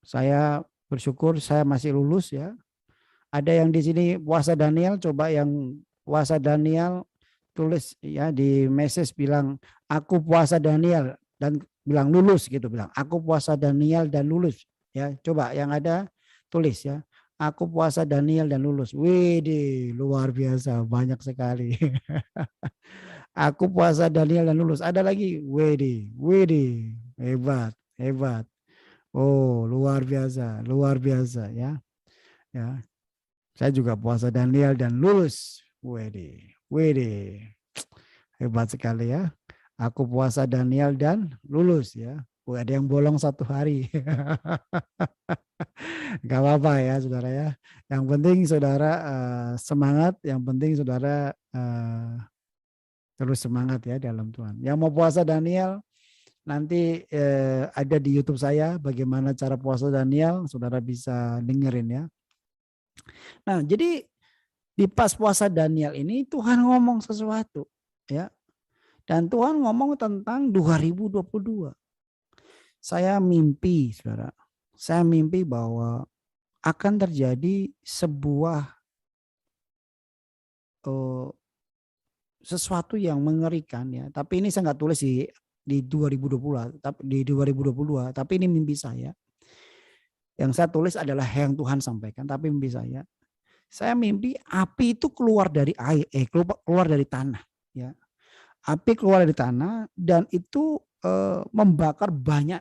Saya bersyukur saya masih lulus ya. Ada yang di sini puasa Daniel, coba yang puasa Daniel tulis ya di message bilang aku puasa Daniel dan bilang lulus gitu, bilang aku puasa Daniel dan lulus ya. Coba yang ada tulis ya. Aku puasa Daniel dan lulus. Wih, luar biasa, banyak sekali. Aku puasa Daniel dan lulus. Ada lagi, wih, hebat, hebat. Oh, luar biasa ya. Ya, saya juga puasa Daniel dan lulus. Wede. Hebat sekali ya. Aku puasa Daniel dan lulus ya. Wah, ada yang bolong 1 hari. Gak apa-apa ya saudara ya. Yang penting saudara semangat. Yang penting saudara terus semangat ya dalam Tuhan. Yang mau puasa Daniel nanti ada di YouTube saya bagaimana cara puasa Daniel. Saudara bisa dengerin ya. Nah jadi di pas puasa Daniel ini Tuhan ngomong sesuatu ya. Dan Tuhan ngomong tentang 2022. Saya mimpi, saudara. Saya mimpi bahwa akan terjadi sebuah sesuatu yang mengerikan ya. Tapi ini saya nggak tulis di 2020, tapi di 2022. Tapi ini mimpi saya. Yang saya tulis adalah yang Tuhan sampaikan, tapi mimpi saya. Saya mimpi api itu keluar dari air, keluar dari tanah, ya. Api keluar dari tanah dan itu membakar banyak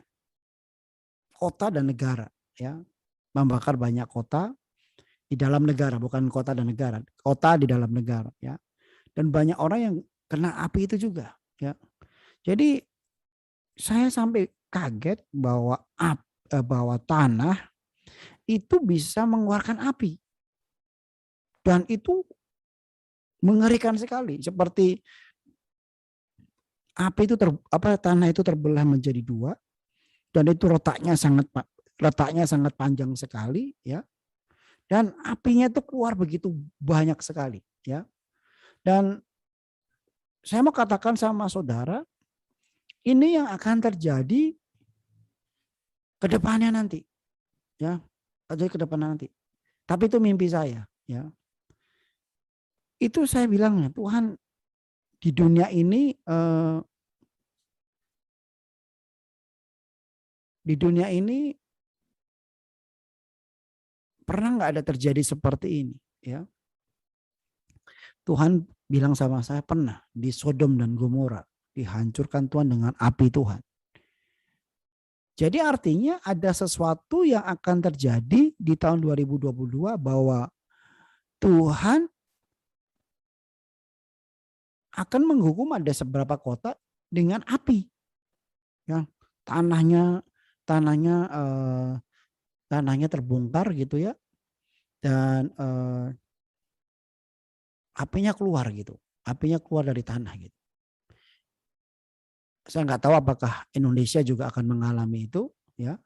kota dan negara, ya. Membakar banyak kota di dalam negara, bukan kota dan negara, kota di dalam negara, ya. Dan banyak orang yang kena api itu juga, ya. Jadi saya sampai kaget bahwa tanah itu bisa mengeluarkan api. Dan itu mengerikan sekali, seperti api itu tanah itu terbelah menjadi 2 dan itu letaknya sangat panjang sekali ya. Dan apinya itu keluar begitu banyak sekali ya. Dan saya mau katakan sama saudara, ini yang akan terjadi ke depannya nanti. Ya, terjadi ke depannya nanti. Tapi itu mimpi saya ya. Itu saya bilangnya, Tuhan di dunia ini pernah nggak ada terjadi seperti ini ya. Tuhan bilang sama saya, pernah di Sodom dan Gomora dihancurkan Tuhan dengan api Tuhan. Jadi artinya ada sesuatu yang akan terjadi di tahun 2022 bahwa Tuhan akan menghukum ada seberapa kota dengan api. Ya, tanahnya terbongkar gitu ya. Dan apinya keluar gitu. Apinya keluar dari tanah gitu. Saya nggak tahu apakah Indonesia juga akan mengalami itu ya.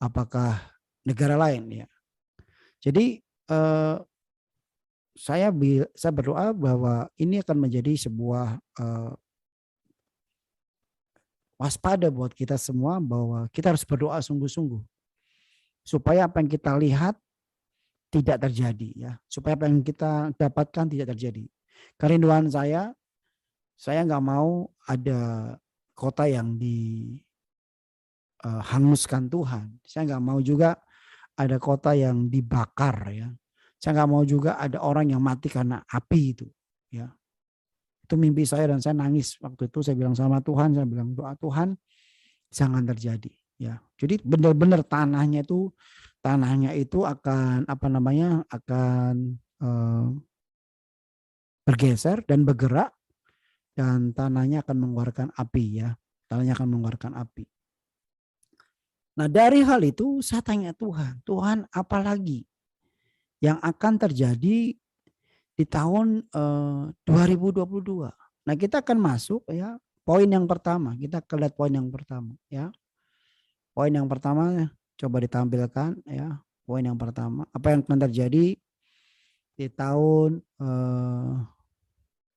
Apakah negara lain ya. Jadi saya berdoa bahwa ini akan menjadi sebuah waspada buat kita semua, bahwa kita harus berdoa sungguh-sungguh supaya apa yang kita lihat tidak terjadi ya, supaya apa yang kita dapatkan tidak terjadi. Kerinduan saya nggak mau ada kota yang dihanguskan Tuhan. Saya nggak mau juga ada kota yang dibakar ya. Saya nggak mau juga ada orang yang mati karena api itu ya. Itu mimpi saya dan saya nangis waktu itu. Saya bilang sama Tuhan, saya bilang doa Tuhan jangan terjadi ya. Jadi benar-benar tanahnya itu akan bergeser dan bergerak dan tanahnya akan mengeluarkan api ya. Tanahnya akan mengeluarkan api. Nah dari hal itu saya tanya Tuhan apa lagi yang akan terjadi di tahun 2022. Nah kita akan masuk ya poin yang pertama. Kita akan lihat poin yang pertama ya. Poin yang pertama coba ditampilkan ya. Poin yang pertama, apa yang akan terjadi di tahun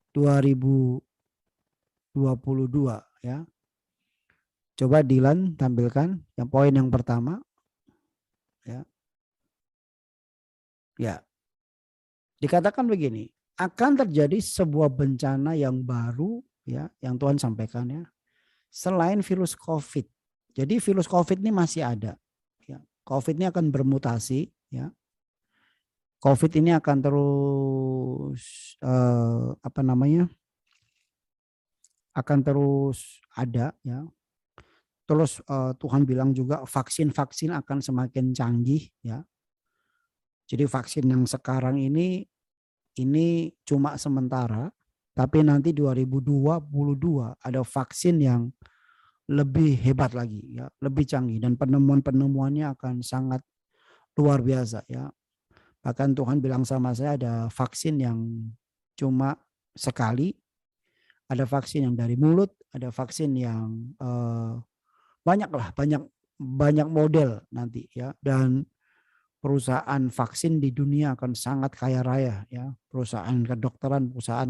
2022 ya. Coba Dilan tampilkan yang poin yang pertama. Ya. Ya. Dikatakan begini, akan terjadi sebuah bencana yang baru ya, yang Tuhan sampaikan ya, selain virus COVID. Jadi virus COVID ini masih ada. Ya. COVID ini akan bermutasi ya. COVID ini akan terus apa namanya? Akan terus ada ya. Terus Tuhan bilang juga vaksin-vaksin akan semakin canggih ya. Jadi vaksin yang sekarang ini cuma sementara, tapi nanti 2022 ada vaksin yang lebih hebat lagi ya, lebih canggih dan penemuan-penemuannya akan sangat luar biasa ya. Bahkan Tuhan bilang sama saya ada vaksin yang cuma sekali, ada vaksin yang dari mulut, ada vaksin yang banyak lah, banyak model nanti ya. Dan perusahaan vaksin di dunia akan sangat kaya raya ya. Perusahaan kedokteran, perusahaan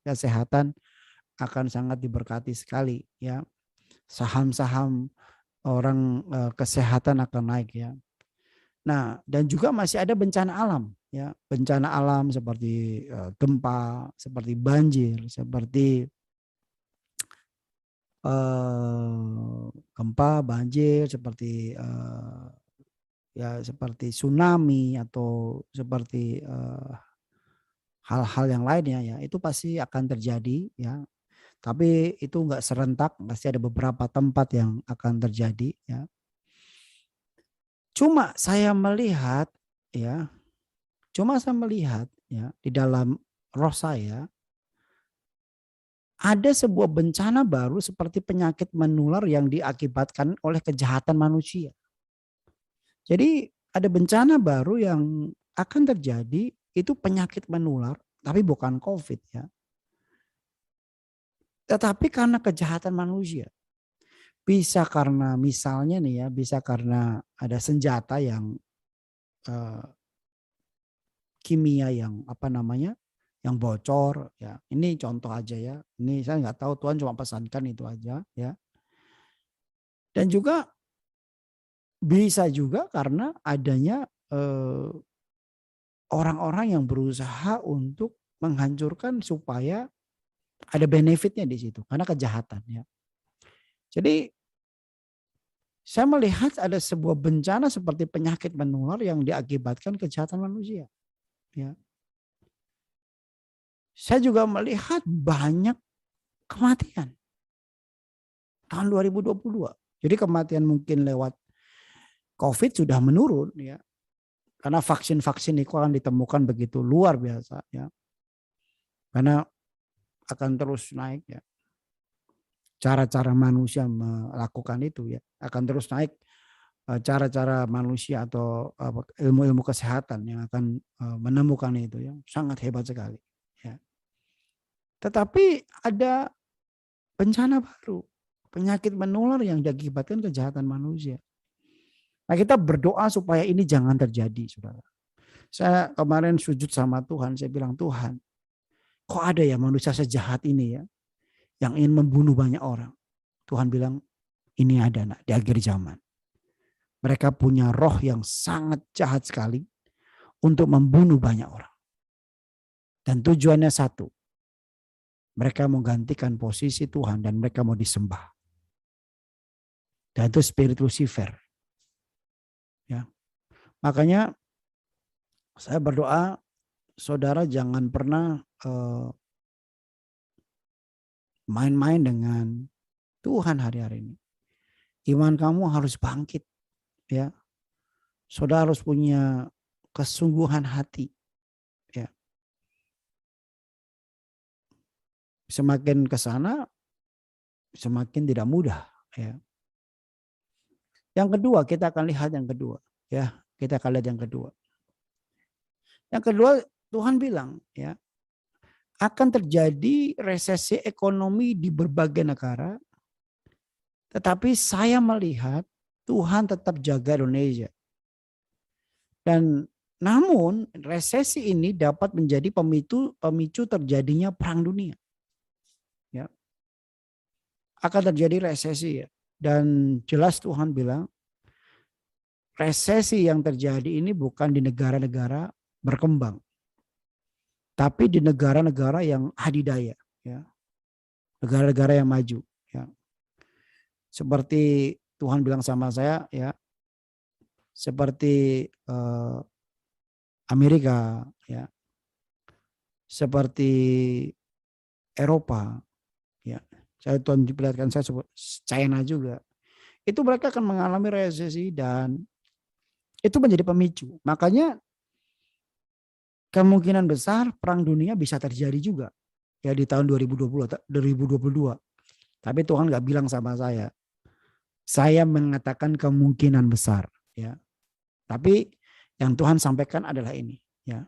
kesehatan akan sangat diberkati sekali ya. Saham-saham orang kesehatan akan naik ya. Nah, dan juga masih ada bencana alam ya. Bencana alam seperti gempa, seperti banjir, seperti gempa, banjir, seperti ya seperti tsunami atau seperti hal-hal yang lainnya ya, itu pasti akan terjadi ya. Tapi itu enggak serentak, pasti ada beberapa tempat yang akan terjadi ya. Cuma saya melihat ya, di dalam roh saya ada sebuah bencana baru seperti penyakit menular yang diakibatkan oleh kejahatan manusia. Jadi ada bencana baru yang akan terjadi, itu penyakit menular, tapi bukan COVID ya. Tetapi karena kejahatan manusia. Bisa karena misalnya nih ya, bisa karena ada senjata yang kimia yang apa namanya, yang bocor ya. Ini contoh aja ya. Ini saya nggak tahu, Tuhan cuma pesankan itu aja ya. Dan juga bisa juga karena adanya orang-orang yang berusaha untuk menghancurkan supaya ada benefitnya di situ karena kejahatan ya. Jadi saya melihat ada sebuah bencana seperti penyakit menular yang diakibatkan kejahatan manusia. Ya. Saya juga melihat banyak kematian tahun 2022. Jadi kematian mungkin lewat COVID sudah menurun ya. Karena vaksin-vaksin itu akan ditemukan begitu luar biasa ya. Karena akan terus naik ya. Cara-cara manusia melakukan itu ya akan terus naik, cara-cara manusia atau ilmu-ilmu kesehatan yang akan menemukan itu ya sangat hebat sekali ya. Tetapi ada bencana baru, penyakit menular yang diakibatkan kejahatan manusia. Nah, kita berdoa supaya ini jangan terjadi, Saudara. Saya kemarin sujud sama Tuhan, saya bilang, Tuhan, kok ada ya manusia sejahat ini ya yang ingin membunuh banyak orang. Tuhan bilang, ini ada nak di akhir zaman. Mereka punya roh yang sangat jahat sekali untuk membunuh banyak orang. Dan tujuannya satu. Mereka mau gantikan posisi Tuhan dan mereka mau disembah. Dan itu spirit Lucifer. Ya. Makanya saya berdoa saudara jangan pernah main-main dengan Tuhan hari-hari ini. Iman kamu harus bangkit ya. Saudara harus punya kesungguhan hati ya. Semakin ke sana semakin tidak mudah ya. Yang kedua, kita akan lihat yang kedua ya. Kita akan lihat yang kedua. Yang kedua, Tuhan bilang ya, akan terjadi resesi ekonomi di berbagai negara. Tetapi saya melihat Tuhan tetap jaga Indonesia. Dan namun resesi ini dapat menjadi pemicu terjadinya perang dunia. Ya. Akan terjadi resesi ya. Dan jelas Tuhan bilang resesi yang terjadi ini bukan di negara-negara berkembang, tapi di negara-negara yang adidaya, ya, negara-negara yang maju, ya. Seperti Tuhan bilang sama saya, ya, seperti Amerika, ya, seperti Eropa, ya. Tuhan diperlihatkan saya China juga. Itu mereka akan mengalami resesi dan itu menjadi pemicu. Makanya kemungkinan besar perang dunia bisa terjadi juga ya di tahun 2022. Tapi Tuhan nggak bilang sama saya. Saya mengatakan kemungkinan besar, ya. Tapi yang Tuhan sampaikan adalah ini, ya.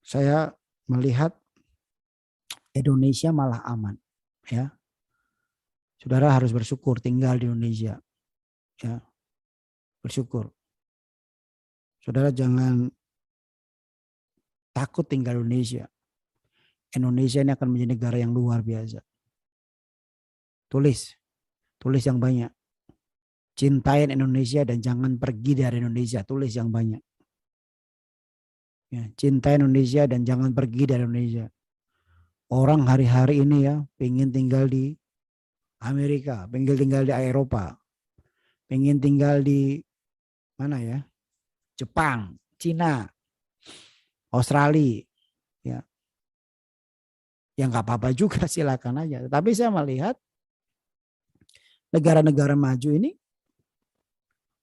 Saya melihat Indonesia malah aman, ya. Saudara harus bersyukur tinggal di Indonesia, ya. Bersyukur. Saudara jangan takut tinggal di Indonesia. Indonesia ini akan menjadi negara yang luar biasa. Tulis yang banyak. Cintain Indonesia dan jangan pergi dari Indonesia. Tulis yang banyak. Ya, cintai Indonesia dan jangan pergi dari Indonesia. Orang hari-hari ini ya pengen tinggal di Amerika, pengen tinggal di Eropa, pengen tinggal di mana ya? Jepang, Cina, Australia, ya. Ya nggak apa-apa juga, silakan aja. Tapi saya melihat negara-negara maju ini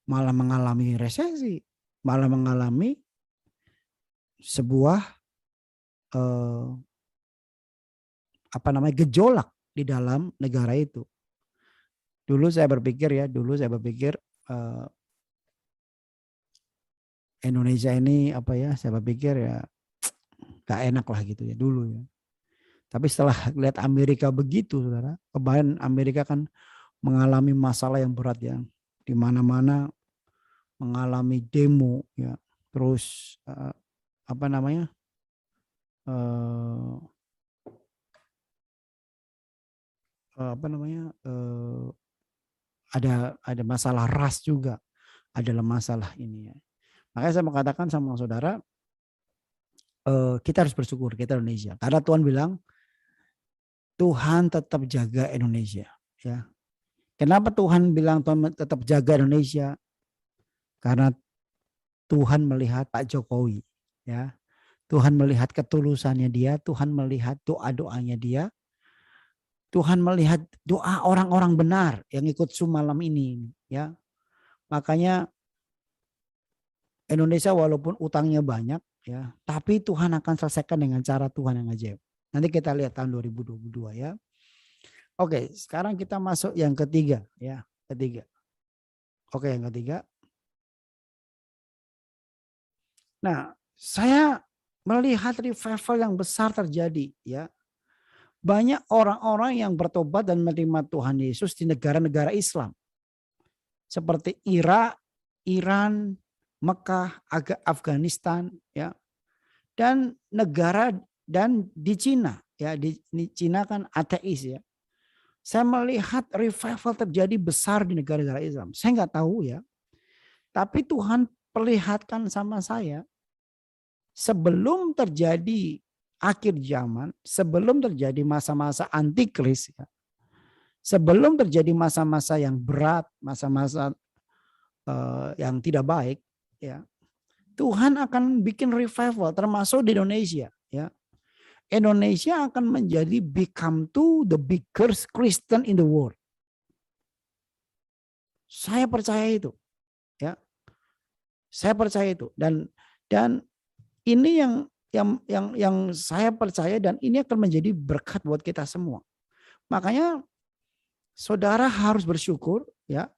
malah mengalami resesi, malah mengalami sebuah gejolak di dalam negara itu. Dulu saya berpikir Indonesia ini saya berpikir ya gak enak lah gitu ya dulu ya. Tapi setelah lihat Amerika begitu, saudara, kemarin Amerika kan mengalami masalah yang berat ya, di mana-mana mengalami demo ya, terus ada masalah ras juga, adalah masalah ini ya. Makanya saya mengatakan sama saudara, kita harus bersyukur kita Indonesia, karena Tuhan bilang Tuhan tetap jaga Indonesia, ya. Kenapa Tuhan bilang Tuhan tetap jaga Indonesia? Karena Tuhan melihat Pak Jokowi, ya. Tuhan melihat ketulusannya dia, Tuhan melihat doa-doanya dia, Tuhan melihat doa orang-orang benar yang ikut Zoom malam ini, ya. Makanya Indonesia walaupun utangnya banyak, ya, tapi Tuhan akan selesaikan dengan cara Tuhan yang ajaib. Nanti kita lihat tahun 2022 ya. Oke, sekarang kita masuk yang ketiga ya, ketiga. Oke, yang ketiga. Nah, saya melihat revival yang besar terjadi ya. Banyak orang-orang yang bertobat dan menerima Tuhan Yesus di negara-negara Islam. Seperti Irak, Iran, Mekah, Afghanistan ya. Dan negara dan di Cina ya, di Cina kan ateis ya. Saya melihat revival terjadi besar di negara-negara Islam. Saya nggak tahu ya. Tapi Tuhan perlihatkan sama saya sebelum terjadi akhir zaman, sebelum terjadi masa-masa antikris ya. Sebelum terjadi masa-masa yang berat, masa-masa yang tidak baik ya. Tuhan akan bikin revival termasuk di Indonesia ya. Indonesia akan menjadi become to the biggest Christian in the world. Saya percaya itu. Ya. Saya percaya itu dan ini yang saya percaya dan ini akan menjadi berkat buat kita semua. Makanya saudara harus bersyukur ya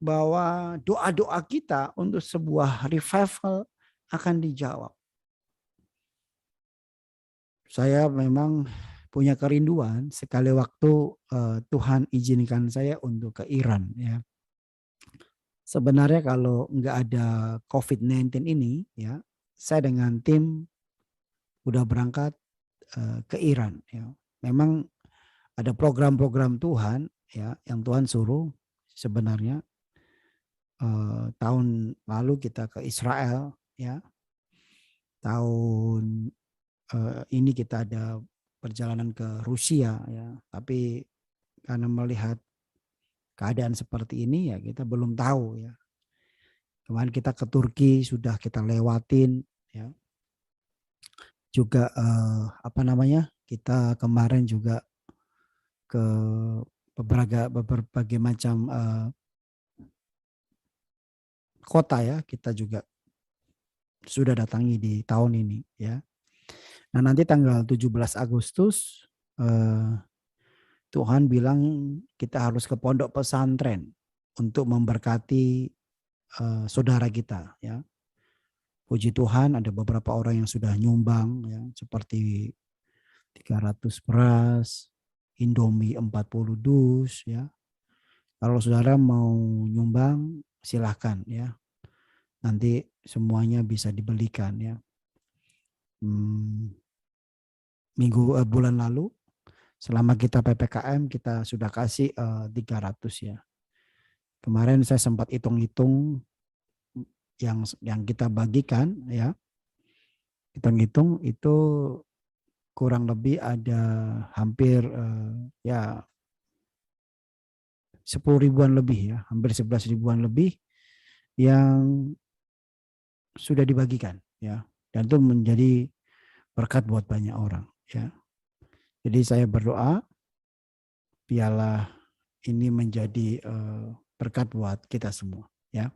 bahwa doa-doa kita untuk sebuah revival akan dijawab. Saya memang punya kerinduan sekali waktu Tuhan izinkan saya untuk ke Iran ya. Sebenarnya kalau nggak ada COVID-19 ini ya, saya dengan tim udah berangkat ke Iran ya. Memang ada program-program Tuhan ya yang Tuhan suruh sebenarnya. tahun lalu kita ke Israel, ya. Tahun ini kita ada perjalanan ke Rusia, ya. Tapi karena melihat keadaan seperti ini, ya kita belum tahu, ya. Kemarin kita ke Turki sudah kita lewatin, ya. Juga kita kemarin juga ke berbagai macam kota, ya, kita juga sudah datangi di tahun ini, ya. Nah, nanti tanggal 17 Agustus Tuhan bilang kita harus ke pondok pesantren untuk memberkati saudara kita, ya. Puji Tuhan ada beberapa orang yang sudah nyumbang, ya, seperti 300 beras, Indomie 40 dus, ya. Kalau saudara mau nyumbang silahkan, ya. Nanti semuanya bisa dibelikan, ya. Bulan lalu selama kita PPKM kita sudah kasih 300, ya. Kemarin saya sempat hitung-hitung yang kita bagikan, ya. Hitung-hitung itu kurang lebih ada hampir 10 ribuan lebih, ya, hampir 11 ribuan lebih yang sudah dibagikan, ya, dan itu menjadi berkat buat banyak orang, ya. Jadi saya berdoa biarlah ini menjadi berkat buat kita semua, ya.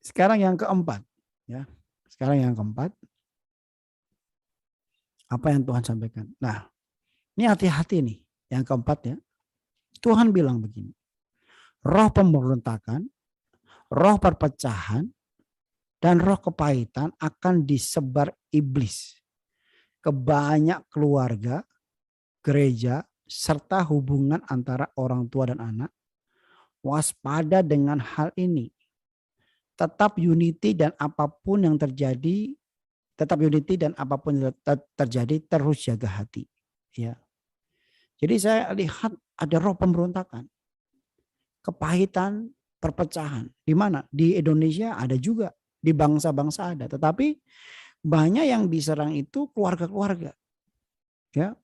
Sekarang yang keempat, ya. Sekarang yang keempat, apa yang Tuhan sampaikan. Nah, ini hati-hati nih, yang keempat, ya. Tuhan bilang begini, roh pemberontakan, roh perpecahan, dan roh kepahitan akan disebar iblis ke banyak keluarga, gereja, serta hubungan antara orang tua dan anak. Waspada dengan hal ini. Tetap unity dan apapun yang terjadi, terus jaga hati, ya. Jadi saya lihat ada roh pemberontakan, kepahitan, perpecahan. Di mana? Di Indonesia ada juga, di bangsa-bangsa ada. Tetapi banyak yang diserang itu keluarga-keluarga, ya.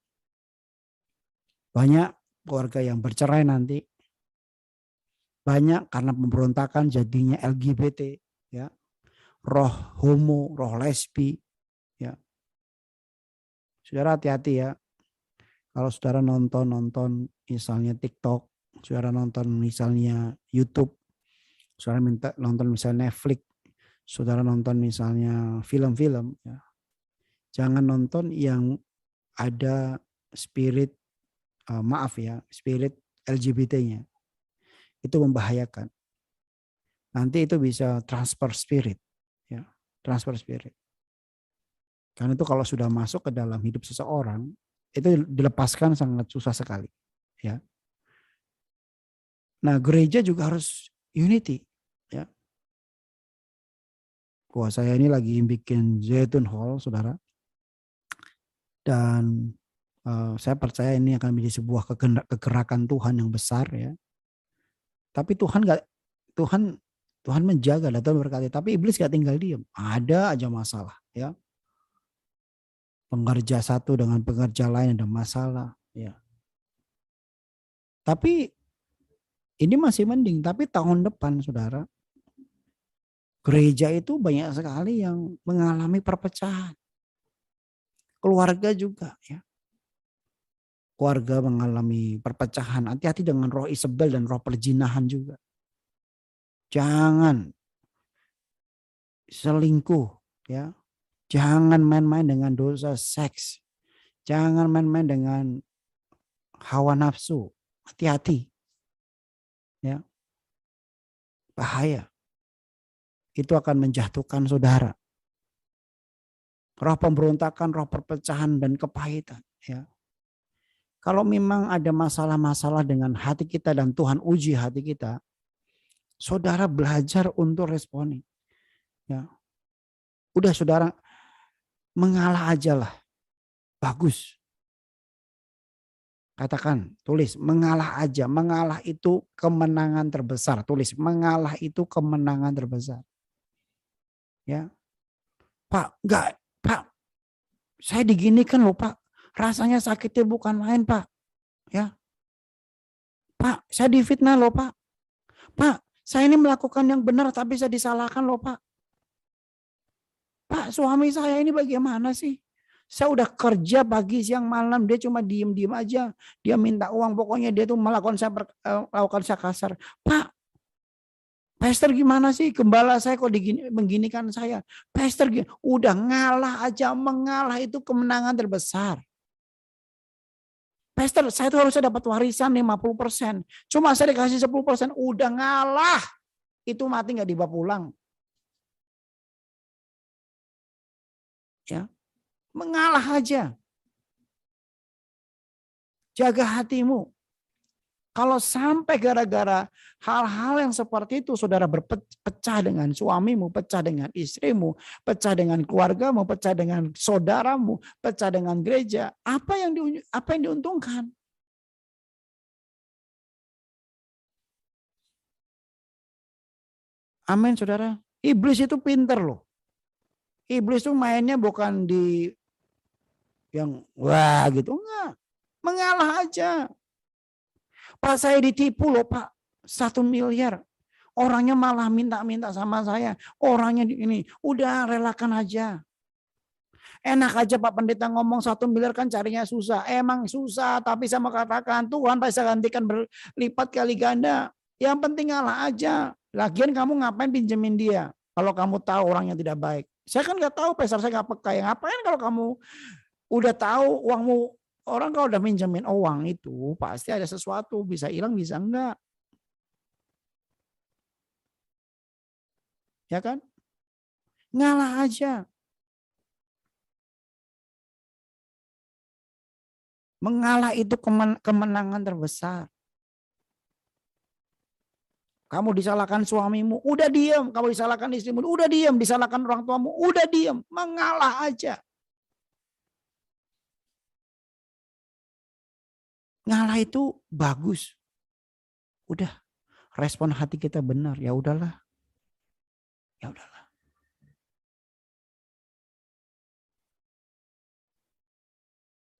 Banyak keluarga yang bercerai nanti. Banyak karena pemberontakan jadinya LGBT, ya. Roh homo, roh lesbi, ya. Saudara hati-hati, ya. Kalau saudara nonton misalnya TikTok, saudara nonton misalnya YouTube, saudara nonton misalnya Netflix, saudara nonton misalnya film-film, ya. Jangan nonton yang ada spirit spirit LGBT-nya. Itu membahayakan. Nanti itu bisa transfer spirit, ya, transfer spirit. Karena itu kalau sudah masuk ke dalam hidup seseorang, itu dilepaskan sangat susah sekali, ya. Nah, gereja juga harus unity, ya. Wah, saya ini lagi bikin Zaitun Hall, saudara. Dan saya percaya ini akan menjadi sebuah kegerakan Tuhan yang besar, ya. Tapi Tuhan menjaga dan Tuhan berkati. Tapi iblis gak tinggal diam. Ada aja masalah, ya. Pengerja satu dengan pengerja lain ada masalah, ya. Tapi ini masih mending. Tapi tahun depan, saudara, gereja itu banyak sekali yang mengalami perpecahan. Keluarga juga, ya. Keluarga mengalami perpecahan. Hati-hati dengan roh Isabel dan roh perjinahan juga. Jangan selingkuh, ya. Jangan main-main dengan dosa seks. Jangan main-main dengan hawa nafsu. Hati-hati, ya. Bahaya. Itu akan menjatuhkan saudara. Roh pemberontakan, roh perpecahan dan kepahitan, ya. Kalau memang ada masalah-masalah dengan hati kita dan Tuhan uji hati kita, saudara belajar untuk responi, ya. Udah saudara mengalah aja lah. Bagus. Katakan, tulis, mengalah aja. Mengalah itu kemenangan terbesar. Tulis, mengalah itu kemenangan terbesar. Ya, Pak, enggak, Pak, saya diginikan loh Pak. Rasanya sakitnya bukan main Pak. Ya, Pak, saya difitnah loh Pak. Pak, saya ini melakukan yang benar tapi saya disalahkan loh Pak. Pak, suami saya ini bagaimana sih? Saya udah kerja pagi, siang, malam, dia cuma diem-diem aja. Dia minta uang, pokoknya dia tuh melakukan saya kasar. Pak, Pastor gimana sih? Gembala saya kok mengginikan saya. Pastor udah ngalah aja, mengalah itu kemenangan terbesar. Pastor, saya tuh harusnya dapat warisan 50%. Cuma saya dikasih 10%, udah ngalah. Itu mati nggak dibawa pulang. Ya, mengalah aja. Jaga hatimu. Kalau sampai gara-gara hal-hal yang seperti itu saudara berpecah dengan suamimu, pecah dengan istrimu, pecah dengan keluargamu, pecah dengan saudaramu, pecah dengan gereja, apa yang diuntungkan? Amin saudara. Iblis itu pinter loh. Iblis itu mainnya bukan di yang wah gitu, enggak. Mengalah aja. Pak, saya ditipu loh Pak, 1 miliar. Orangnya malah minta-minta sama saya. Orangnya ini, udah relakan aja. Enak aja Pak Pendeta ngomong 1 miliar kan carinya susah. Emang susah, tapi saya mau katakan Tuhan pasti gantikan berlipat kali ganda. Yang penting ngalah aja. Lagian kamu ngapain pinjemin dia? Kalau kamu tahu orangnya tidak baik. Saya kan nggak tahu, Pastor, saya nggak peka. Ngapain kalau kamu udah tahu uangmu, orang kalau udah minjemin uang itu pasti ada sesuatu, bisa hilang bisa enggak. Ya kan? Ngalah aja. Mengalah itu kemenangan terbesar. Kamu disalahkan suamimu, udah diam. Kamu disalahkan istrimu, udah diam. Disalahkan orang tuamu, udah diam. Mengalah aja. Ngalah itu bagus. Udah, respon hati kita benar. Ya udahlah. Ya udahlah.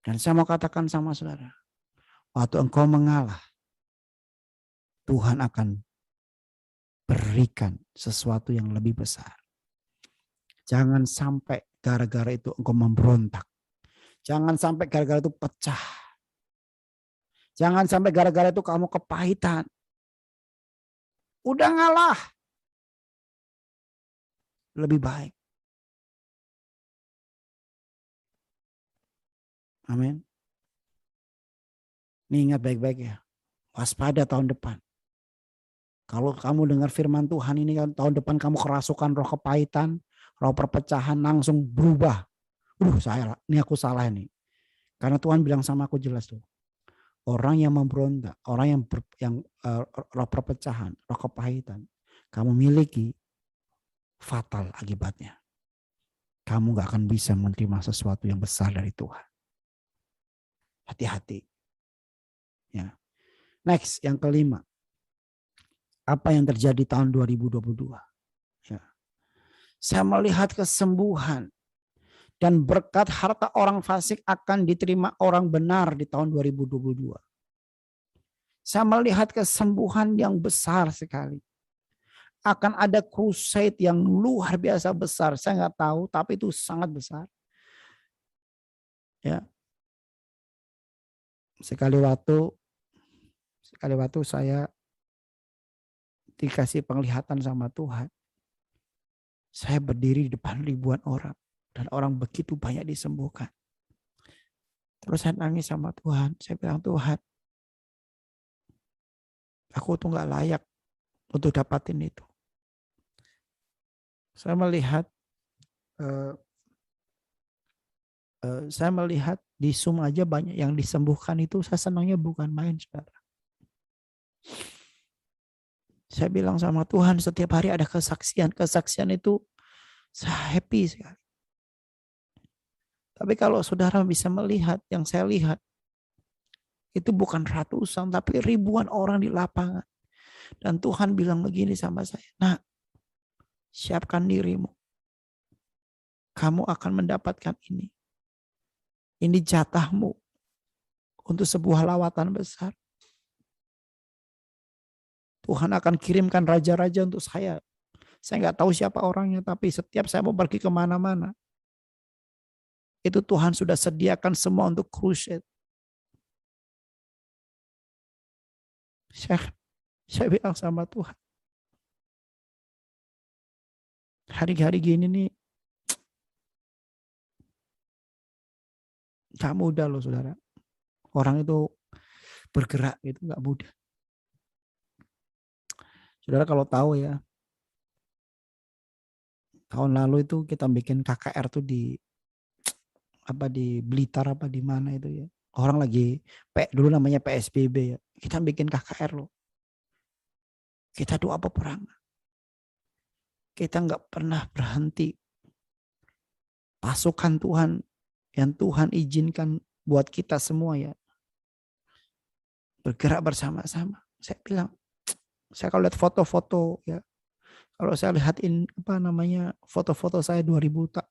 Dan saya mau katakan sama saudara, waktu engkau mengalah, Tuhan akan berikan sesuatu yang lebih besar. Jangan sampai gara-gara itu engkau memberontak. Jangan sampai gara-gara itu pecah. Jangan sampai gara-gara itu kamu kepahitan. Udah ngalah. Lebih baik. Amin. Ini ingat baik-baik ya. Waspada tahun depan. Kalau kamu dengar firman Tuhan ini kan tahun depan kamu kerasukan roh kepahitan, roh perpecahan, langsung berubah. Ini aku salah nih. Karena Tuhan bilang sama aku jelas tuh. Orang yang memberontak, orang yang roh perpecahan, roh kepahitan, kamu miliki, fatal akibatnya. Kamu gak akan bisa menerima sesuatu yang besar dari Tuhan. Hati-hati. Ya. Next, yang kelima. Apa yang terjadi tahun 2022? Ya. Saya melihat kesembuhan dan berkat harta orang fasik akan diterima orang benar di tahun 2022. Saya melihat kesembuhan yang besar sekali. Akan ada crusade yang luar biasa besar. Saya nggak tahu, tapi itu sangat besar. Ya. Sekali waktu saya dikasih penglihatan sama Tuhan. Saya berdiri di depan ribuan orang. Dan orang begitu banyak disembuhkan. Terus saya nangis sama Tuhan. Saya bilang, Tuhan, aku tuh gak layak untuk dapatin itu. Saya melihat di Zoom aja banyak yang disembuhkan itu. Saya senangnya bukan main, saudara. Saya bilang sama Tuhan, setiap hari ada kesaksian. Kesaksian itu saya happy sekali. Tapi kalau saudara bisa melihat yang saya lihat, Itu bukan ratusan, tapi ribuan orang di lapangan. Dan Tuhan bilang begini sama saya, nah, siapkan dirimu. Kamu akan mendapatkan ini. Ini jatahmu untuk sebuah lawatan besar. Tuhan akan kirimkan raja-raja untuk saya. Saya nggak tahu siapa orangnya, tapi setiap saya mau pergi kemana-mana, itu Tuhan sudah sediakan semua untuk crusade. Saya bilang sama Tuhan, hari-hari gini nih, gak mudah loh saudara. Orang itu bergerak gitu gak mudah. Saudara kalau tahu ya, tahun lalu itu kita bikin KKR tuh di Blitar apa di mana itu ya. Orang lagi dulu namanya PSBB ya. Kita bikin KKR loh. Kita doa peperangan. Kita nggak pernah berhenti. Pasukan Tuhan yang Tuhan izinkan buat kita semua ya, bergerak bersama-sama. Saya bilang, saya kalau lihat foto-foto ya, kalau saya lihatin foto-foto saya 2020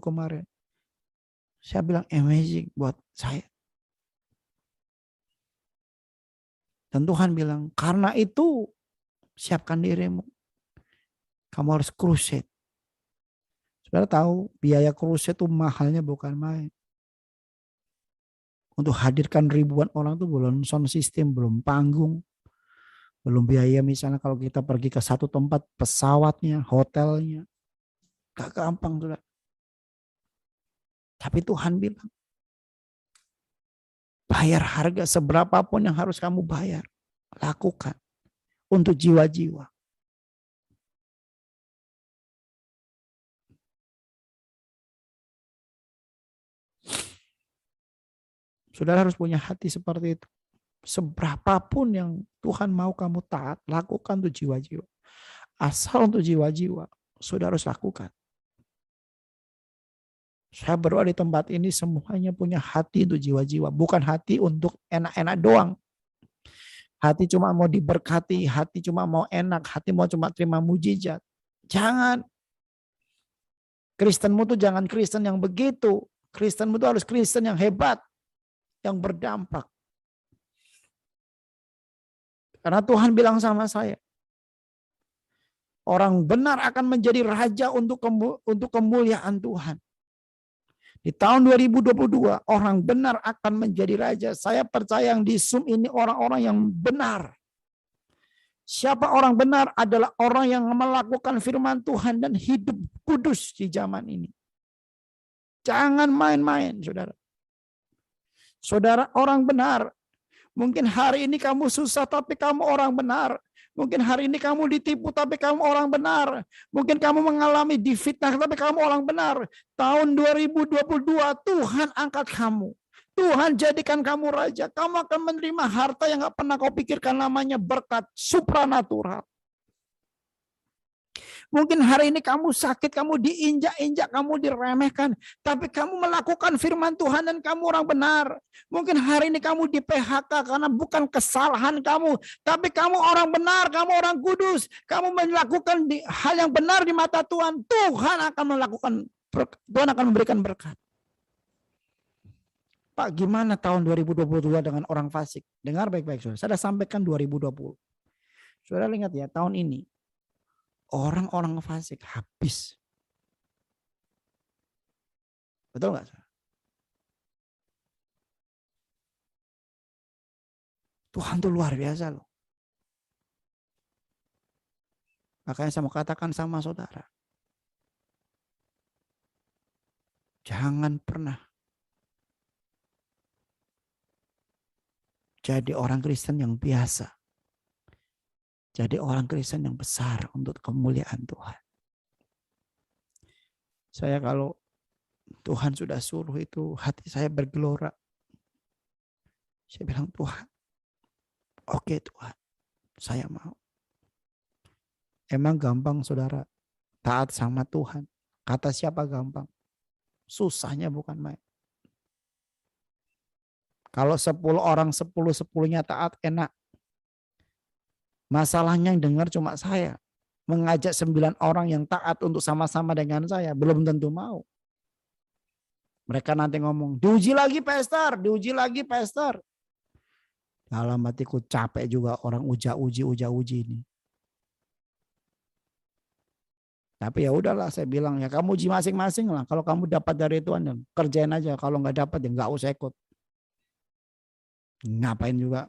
kemarin, saya bilang amazing buat saya. Dan Tuhan bilang, karena itu siapkan dirimu. Kamu harus crusade. Saudara tahu biaya crusade itu mahalnya bukan main. Untuk hadirkan ribuan orang itu belum sound system, belum panggung, belum biaya misalnya kalau kita pergi ke satu tempat, pesawatnya, hotelnya. Gak gampang saudara. Tapi Tuhan bilang, bayar harga seberapapun yang harus kamu bayar. Lakukan untuk jiwa-jiwa. Saudara harus punya hati seperti itu. Seberapapun yang Tuhan mau kamu taat, lakukan untuk jiwa-jiwa. Asal untuk jiwa-jiwa, saudara harus lakukan. Saya berdoa di tempat ini semuanya punya hati untuk jiwa-jiwa. Bukan hati untuk enak-enak doang. Hati cuma mau diberkati, hati cuma mau enak, hati mau cuma terima mujizat. Jangan. Kristenmu tuh jangan Kristen yang begitu. Kristenmu tuh harus Kristen yang hebat, yang berdampak. Karena Tuhan bilang sama saya, orang benar akan menjadi raja untuk kemuliaan Tuhan. Di tahun 2022, orang benar akan menjadi raja. Saya percaya yang di Zoom ini orang-orang yang benar. Siapa orang benar adalah orang yang melakukan firman Tuhan dan hidup kudus di zaman ini. Jangan main-main, saudara. Saudara orang benar. Mungkin hari ini kamu susah tapi kamu orang benar. Mungkin hari ini kamu ditipu tapi kamu orang benar. Mungkin kamu mengalami difitnah tapi kamu orang benar. Tahun 2022 Tuhan angkat kamu. Tuhan jadikan kamu raja. Kamu akan menerima harta yang gak pernah kau pikirkan, namanya berkat supranatural. Mungkin hari ini kamu sakit, kamu diinjak-injak, kamu diremehkan. Tapi kamu melakukan firman Tuhan dan kamu orang benar. Mungkin hari ini kamu di PHK karena bukan kesalahan kamu. Tapi kamu orang benar, kamu orang kudus. Kamu melakukan hal yang benar di mata Tuhan. Tuhan akan memberikan berkat. Pak, gimana tahun 2022 dengan orang fasik? Dengar baik-baik, saudara. Saya sudah sampaikan 2020. Saudara ingat ya, tahun ini orang-orang fasik habis. Betul nggak? Tuhan tuh luar biasa loh. Makanya saya mau katakan sama saudara. Jangan pernah jadi orang Kristen yang biasa. Jadi orang Kristen yang besar untuk kemuliaan Tuhan. Saya kalau Tuhan sudah suruh itu, hati saya bergelora. Saya bilang, Tuhan, oke Tuhan, saya mau. Emang gampang saudara taat sama Tuhan. Kata siapa gampang? Susahnya bukan main. Kalau 10 orang 10-10-nya taat enak. Masalahnya yang dengar cuma saya. Mengajak 9 orang yang taat untuk sama-sama dengan saya belum tentu mau. Mereka nanti ngomong, diuji lagi pastor, diuji lagi pastor. Dalam hatiku capek juga orang uja-uji ini. Tapi ya udahlah, saya bilang ya kamu uji masing-masing lah. Kalau kamu dapat dari Tuhan, ya kerjain aja. Kalau nggak dapat ya nggak usah ikut. Ngapain juga,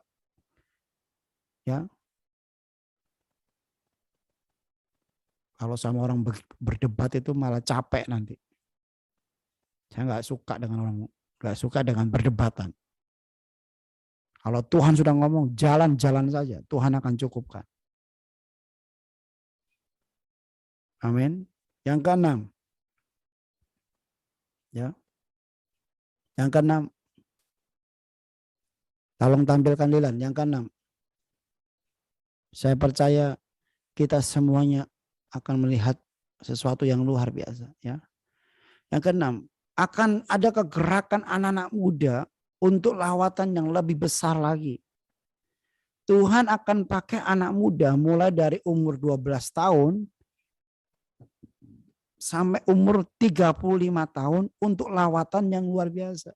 ya. Kalau sama orang berdebat itu malah capek nanti. Saya nggak suka dengan orang, nggak suka dengan berdebatan. Kalau Tuhan sudah ngomong, jalan-jalan saja. Tuhan akan cukupkan. Amin. Yang keenam, ya. Yang keenam, tolong tampilkan Dilan. Yang keenam, saya percaya kita semuanya akan melihat sesuatu yang luar biasa, ya. Yang keenam, akan ada kegerakan anak-anak muda untuk lawatan yang lebih besar lagi. Tuhan akan pakai anak muda mulai dari umur 12 tahun sampai umur 35 tahun untuk lawatan yang luar biasa.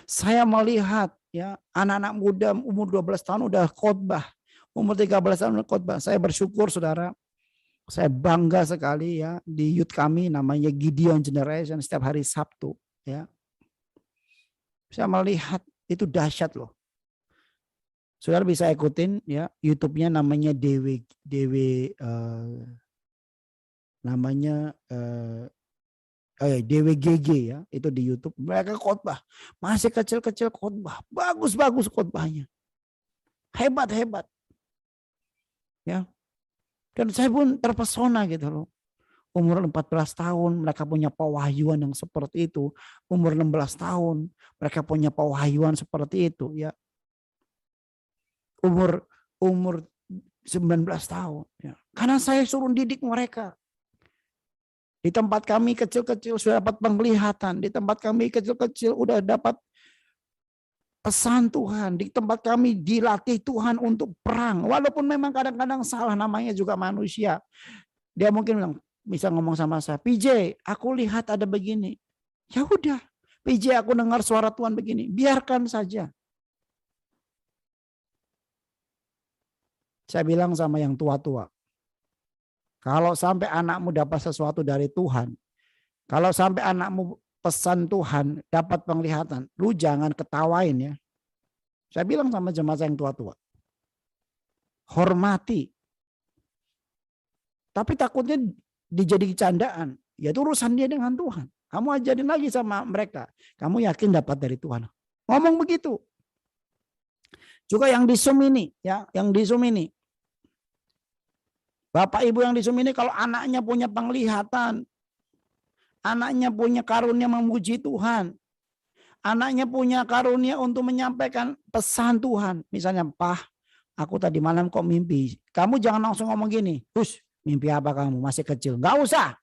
Saya melihat ya anak-anak muda umur 12 tahun udah khotbah, umur 13 tahun udah khotbah. Saya bersyukur saudara, saya bangga sekali ya di youth kami namanya Gideon Generation setiap hari Sabtu ya. Saya melihat itu dahsyat loh. Saudara bisa ikutin ya YouTube-nya namanya namanya DWGG ya, itu di YouTube. Mereka khotbah, masih kecil-kecil khotbah, bagus-bagus khotbahnya. Hebat-hebat. Ya. Dan saya pun terpesona gitu loh. Umur 14 tahun mereka punya pewahyuan yang seperti itu. Umur 16 tahun mereka punya pewahyuan seperti itu ya. Umur 19 tahun ya. Karena saya suruh didik mereka. Di tempat kami kecil-kecil sudah dapat penglihatan. Di tempat kami kecil-kecil udah dapat pesan Tuhan. Di tempat kami dilatih Tuhan untuk perang. Walaupun memang kadang-kadang salah, namanya juga manusia. Dia mungkin bilang, bisa ngomong sama saya, PJ, aku lihat ada begini. Ya udah, PJ aku dengar suara Tuhan begini. Biarkan saja. Saya bilang sama yang tua-tua, kalau sampai anakmu dapat sesuatu dari Tuhan, kalau sampai anakmu pesan Tuhan, dapat penglihatan, lu jangan ketawain ya. Saya bilang sama jemaat yang tua-tua, hormati. Tapi takutnya dijadi candaan, ya itu urusan dia dengan Tuhan. Kamu ajarin lagi sama mereka, kamu yakin dapat dari Tuhan. Ngomong begitu. Juga yang di Zoom ini, ya, yang di Zoom ini. Bapak Ibu yang di Zoom ini kalau anaknya punya penglihatan, anaknya punya karunia memuji Tuhan, anaknya punya karunia untuk menyampaikan pesan Tuhan. Misalnya, Pak, aku tadi malam kok mimpi. Kamu jangan langsung ngomong gini, Hus, mimpi apa kamu? Masih kecil. Gak usah.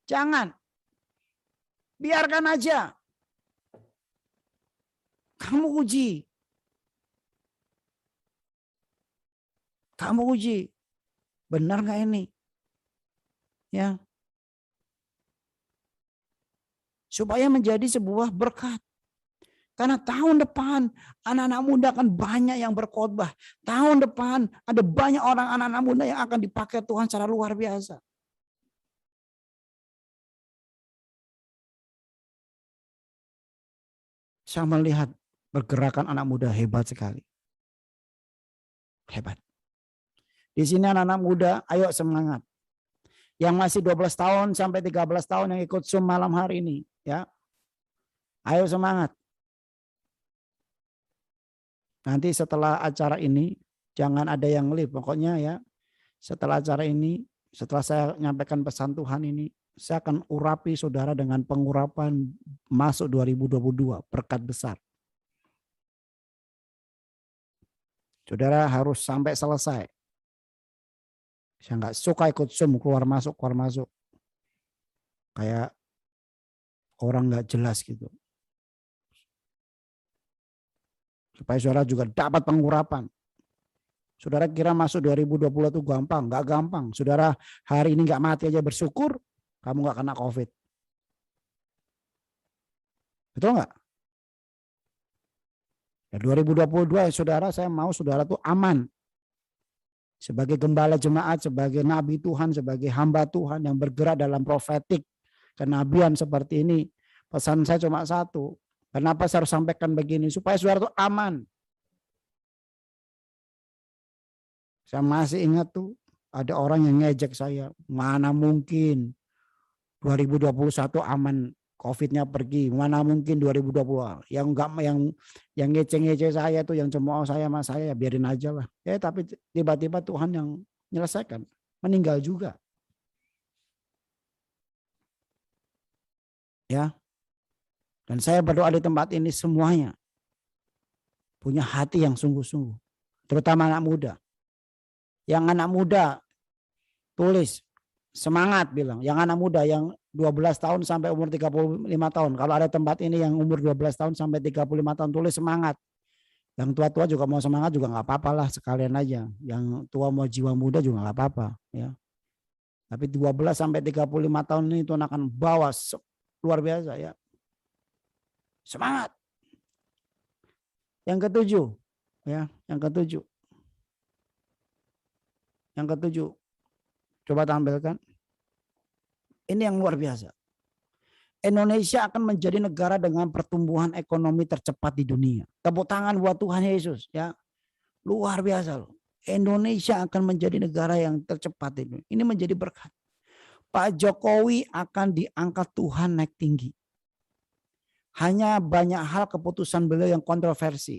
Jangan. Biarkan aja. Kamu uji. Kamu uji. Benar gak ini? Ya. Supaya menjadi sebuah berkat. Karena tahun depan anak-anak muda akan banyak yang berkhotbah. Tahun depan ada banyak orang anak-anak muda yang akan dipakai Tuhan secara luar biasa. Saya melihat pergerakan anak muda hebat sekali. Hebat. Di sini anak-anak muda, ayo semangat. Yang masih 12 tahun sampai 13 tahun yang ikut Zoom malam hari ini, ya. Ayo semangat. Nanti setelah acara ini jangan ada yang leave, pokoknya ya. Setelah acara ini, setelah saya menyampaikan pesan Tuhan ini, saya akan urapi saudara dengan pengurapan masuk 2022, berkat besar. Saudara harus sampai selesai. Saya nggak suka ikut Zoom keluar masuk. Kayak orang nggak jelas gitu. Supaya saudara juga dapat pengurapan. Saudara kira masuk 2020 itu gampang? Nggak gampang. Saudara hari ini nggak mati aja bersyukur, kamu nggak kena COVID. Betul nggak? Ya, 2022 saudara, saya mau saudara tuh aman. Sebagai gembala jemaat, sebagai nabi Tuhan, sebagai hamba Tuhan yang bergerak dalam profetik, kenabian seperti ini. Pesan saya cuma satu. Kenapa saya harus sampaikan begini? Supaya saudara tuh aman. Saya masih ingat tuh ada orang yang ngejek saya. Mana mungkin 2021 aman, COVID-nya pergi. Mana mungkin 2020. Yang enggak, yang ngeceng-ngeceng saya tuh, yang cemooh saya sama saya, ya biarin aja lah. Ya tapi tiba-tiba Tuhan yang menyelesaikan. Meninggal juga. Ya. Dan saya berdoa di tempat ini semuanya punya hati yang sungguh-sungguh. Terutama anak muda. Yang anak muda tulis semangat bilang. Yang anak muda yang 12 tahun sampai umur 35 tahun. Kalau ada tempat ini yang umur 12 tahun sampai 35 tahun tulis semangat. Yang tua-tua juga mau semangat juga nggak apa-apa lah, sekalian aja. Yang tua mau jiwa muda juga nggak apa-apa ya. Tapi 12 sampai 35 tahun ini Tuhan akan bawa luar biasa ya. Semangat. Yang ketujuh ya, yang ketujuh. Yang ketujuh. Coba tampilkan. Ini yang luar biasa. Indonesia akan menjadi negara dengan pertumbuhan ekonomi tercepat di dunia. Tepuk tangan buat Tuhan Yesus ya. Luar biasa loh. Indonesia akan menjadi negara yang tercepat ini. Ini menjadi berkat. Pak Jokowi akan diangkat Tuhan naik tinggi. Hanya banyak hal keputusan beliau yang kontroversi.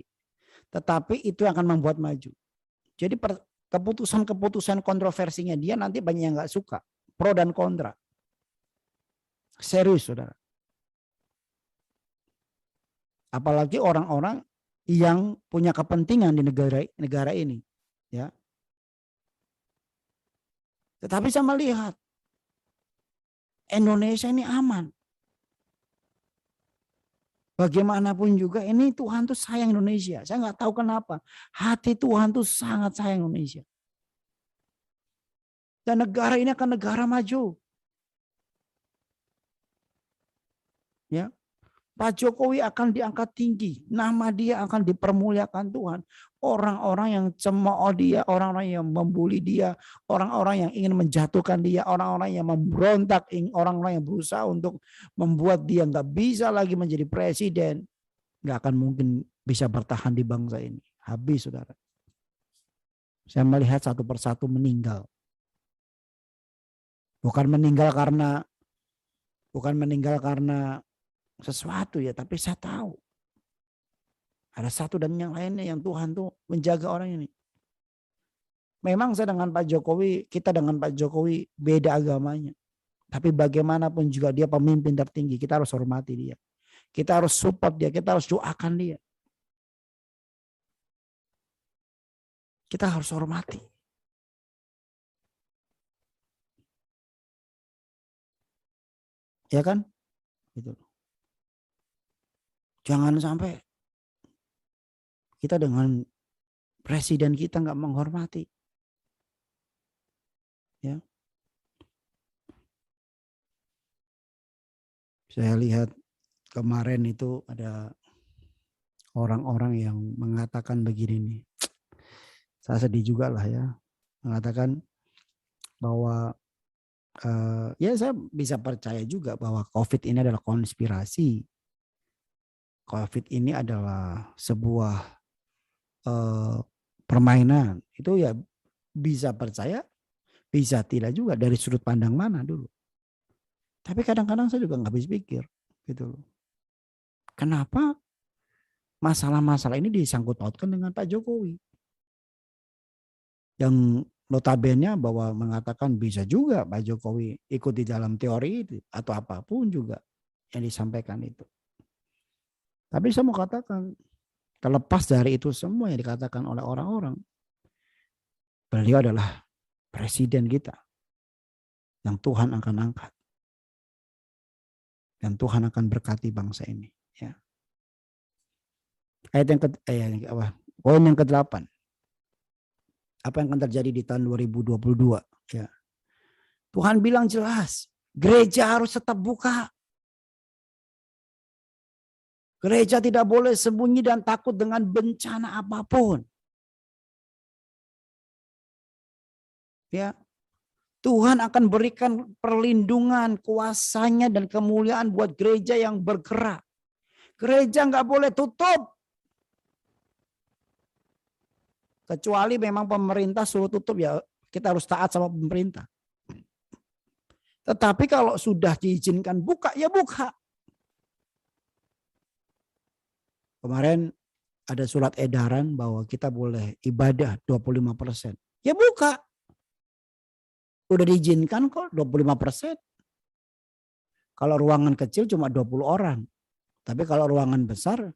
Tetapi itu akan membuat maju. Jadi keputusan-keputusan kontroversinya dia nanti banyak yang nggak suka. Pro dan kontra. Serius saudara. Apalagi orang-orang yang punya kepentingan di negara ini. Ya. Tetapi saya melihat Indonesia ini aman. Bagaimanapun juga ini Tuhan tuh sayang Indonesia. Saya nggak tahu kenapa. Hati Tuhan tuh sangat sayang Indonesia. Dan negara ini akan negara maju. Ya. Pak Jokowi akan diangkat tinggi. Nama dia akan dipermuliakan Tuhan. Orang-orang yang cemooh dia, orang-orang yang membuli dia, orang-orang yang ingin menjatuhkan dia, orang-orang yang memberontak, orang-orang yang berusaha untuk membuat dia nggak bisa lagi menjadi presiden, nggak akan mungkin bisa bertahan di bangsa ini. Habis saudara. Saya melihat satu persatu meninggal. Bukan meninggal karena sesuatu ya, tapi saya tahu ada satu dan yang lainnya yang Tuhan tuh menjaga orang ini. Memang saya dengan Pak Jokowi, kita dengan Pak Jokowi beda agamanya. Tapi bagaimanapun juga dia pemimpin tertinggi, kita harus hormati dia. Kita harus support dia, kita harus doakan dia. Kita harus hormati. Ya kan? Gitu. Jangan sampai kita dengan presiden kita nggak menghormati. Ya. Saya lihat kemarin itu ada orang-orang yang mengatakan begini nih. Saya sedih juga lah ya. Mengatakan bahwa ya saya bisa percaya juga bahwa COVID ini adalah konspirasi. COVID ini adalah sebuah permainan. Itu ya bisa percaya, bisa tidak juga dari sudut pandang mana dulu. Tapi kadang-kadang saya juga nggak habis pikir gitu loh. Kenapa masalah-masalah ini disangkut pautkan dengan Pak Jokowi? Yang notabene bahwa mengatakan bisa juga Pak Jokowi ikut di dalam teori itu atau apapun juga yang disampaikan itu. Tapi saya mau katakan, terlepas dari itu semua yang dikatakan oleh orang-orang, beliau adalah presiden kita yang Tuhan akan angkat. Dan Tuhan akan berkati bangsa ini. Ya. Ayat yang poin yang ke-8. Apa yang akan terjadi di tahun 2022? Ya. Tuhan bilang jelas, gereja harus tetap buka. Gereja tidak boleh sembunyi dan takut dengan bencana apapun. Ya, Tuhan akan berikan perlindungan, kuasanya dan kemuliaan buat gereja yang bergerak. Gereja nggak boleh tutup. Kecuali memang pemerintah suruh tutup, ya kita harus taat sama pemerintah. Tetapi kalau sudah diizinkan buka, ya buka. Kemarin ada surat edaran bahwa kita boleh ibadah 25%. Ya buka. Udah diizinkan kok 25%. Kalau ruangan kecil cuma 20 orang. Tapi kalau ruangan besar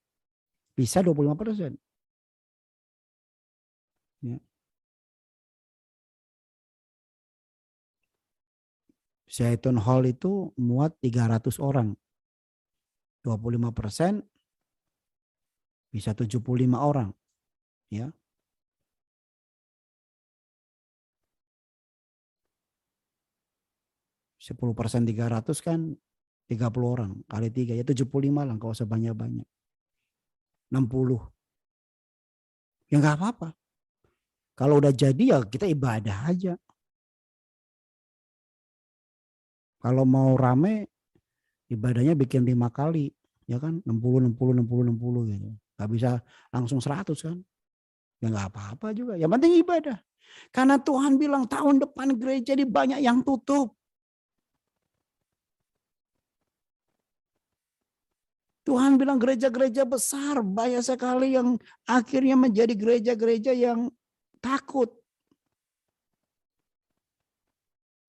bisa 25%. Ya. Zaitun Hall itu muat 300 orang. 25% bisa 75 orang. Ya. 10% 300 kan 30 orang. Kali 3 ya 75 lah, kalau sebanyak-banyak. 60. Ya nggak apa-apa. Kalau udah jadi ya kita ibadah aja. Kalau mau rame ibadahnya bikin 5 kali. Ya kan 60, 60, 60, 60 gitu. Gak bisa langsung 100 kan. Ya nggak apa-apa juga. Yang penting ibadah. Karena Tuhan bilang tahun depan gereja ini banyak yang tutup. Tuhan bilang gereja-gereja besar banyak sekali yang akhirnya menjadi gereja-gereja yang takut.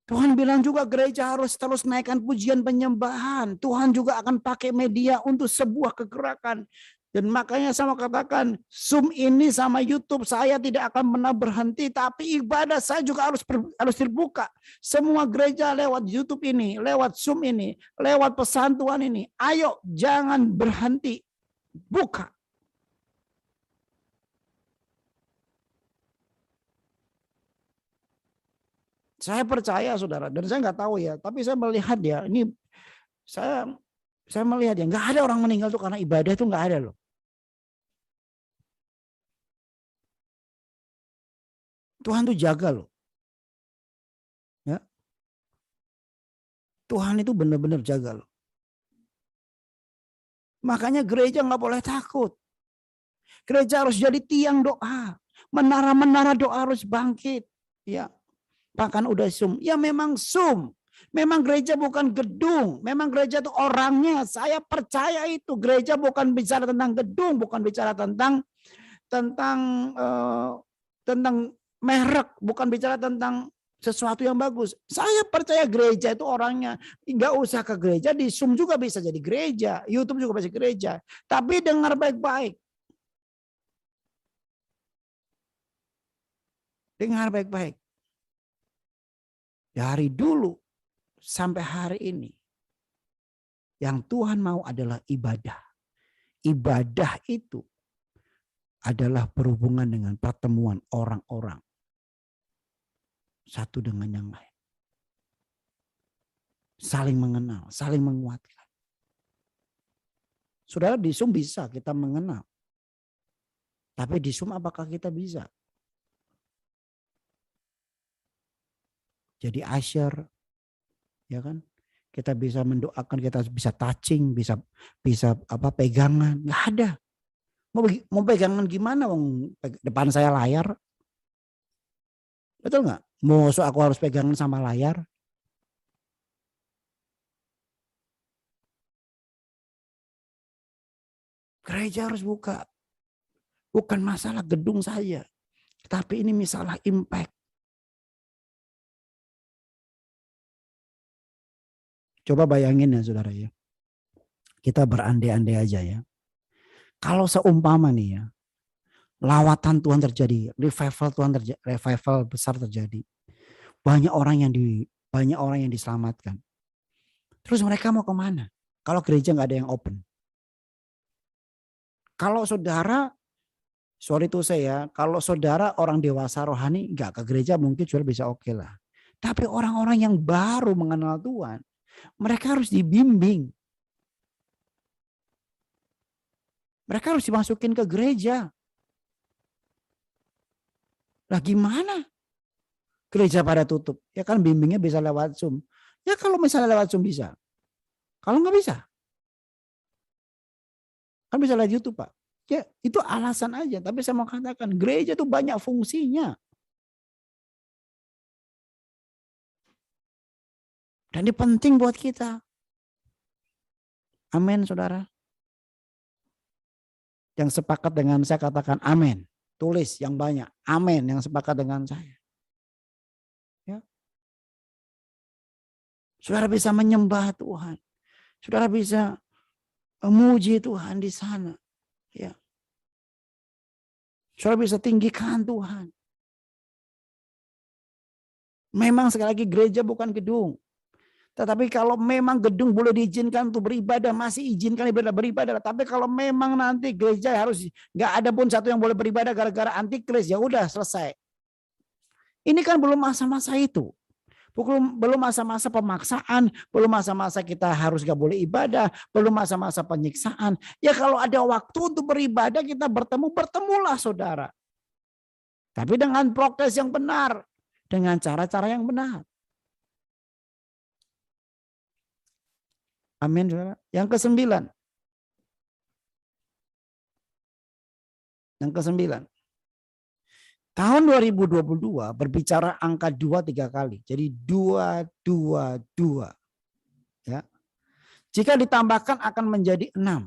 Tuhan bilang juga gereja harus terus naikkan pujian penyembahan. Tuhan juga akan pakai media untuk sebuah kegerakan. Dan makanya sama katakan, Zoom ini sama YouTube saya tidak akan pernah berhenti, tapi ibadah saya juga harus terbuka. Semua gereja lewat YouTube ini, lewat Zoom ini, lewat pesan Tuhan ini. Ayo jangan berhenti, buka. Saya percaya saudara, dan saya nggak tahu ya, tapi saya melihat ya, ini saya melihat ya, nggak ada orang meninggal tuh karena ibadah itu nggak ada loh. Tuhan tuh jaga loh. Ya. Tuhan itu benar-benar jaga loh. Makanya gereja nggak boleh takut. Gereja harus jadi tiang doa. Menara-menara doa harus bangkit. Ya. Bahkan udah Zoom. Ya memang Zoom. Memang gereja bukan gedung. Memang gereja itu orangnya. Saya percaya itu. Gereja bukan bicara tentang gedung. Bukan bicara tentang merek. Bukan bicara tentang sesuatu yang bagus. Saya percaya gereja itu orangnya. Nggak usah ke gereja. Di Zoom juga bisa jadi gereja. YouTube juga bisa gereja. Tapi dengar baik-baik. Dengar baik-baik. Dari dulu sampai hari ini. Yang Tuhan mau adalah ibadah. Ibadah itu adalah berhubungan dengan pertemuan orang-orang. Satu dengan yang lain. Saling mengenal, saling menguatkan. Saudara, di Zoom bisa kita mengenal. Tapi di Zoom apakah kita bisa jadi usher, ya kan? Kita bisa mendoakan, kita bisa touching, bisa pegangan, nggak ada. Mau pegangan gimana? Depan saya layar, betul nggak? Mau aku harus pegangan sama layar? Gereja harus buka. Bukan masalah gedung saja, tapi ini masalah impact. Coba bayangin ya saudara ya. Kita berandai-andai aja ya. Kalau seumpama nih ya, lawatan Tuhan terjadi, revival besar terjadi. Banyak orang yang diselamatkan. Terus mereka mau kemana? Kalau gereja nggak ada yang open. Kalau saudara, sorry tuh saya, kalau saudara orang dewasa rohani nggak ke gereja mungkin saudara bisa oke lah. Tapi orang-orang yang baru mengenal Tuhan, mereka harus dibimbing. Mereka harus dimasukin ke gereja. Lah gimana? Gereja pada tutup. Ya kan bimbingnya bisa lewat Zoom. Ya kalau misalnya lewat Zoom bisa. Kalau nggak bisa. Kan bisa lewat YouTube Pak. Ya itu alasan aja. Tapi saya mau katakan gereja itu banyak fungsinya. Dan ini penting buat kita. Amin saudara. Yang sepakat dengan saya katakan amin. Tulis yang banyak. Amin yang sepakat dengan saya. Ya. Saudara bisa menyembah Tuhan. Saudara bisa memuji Tuhan di sana. Ya. Saudara bisa tinggikan Tuhan. Memang sekali lagi gereja bukan gedung. Tetapi kalau memang gedung boleh diizinkan untuk beribadah, masih izinkan beribadah. Tapi kalau memang nanti gereja harus nggak ada pun satu yang boleh beribadah gara-gara antikris, ya udah selesai. Ini kan belum masa-masa itu. Belum masa-masa pemaksaan, belum masa-masa kita harus gak boleh ibadah, belum masa-masa penyiksaan. Ya kalau ada waktu untuk beribadah kita bertemulah saudara. Tapi dengan prokes yang benar, dengan cara-cara yang benar. Amin saudara. Yang kesembilan. Tahun 2022 berbicara angka 2-3 kali. Jadi 222. Ya. Jika ditambahkan akan menjadi 6.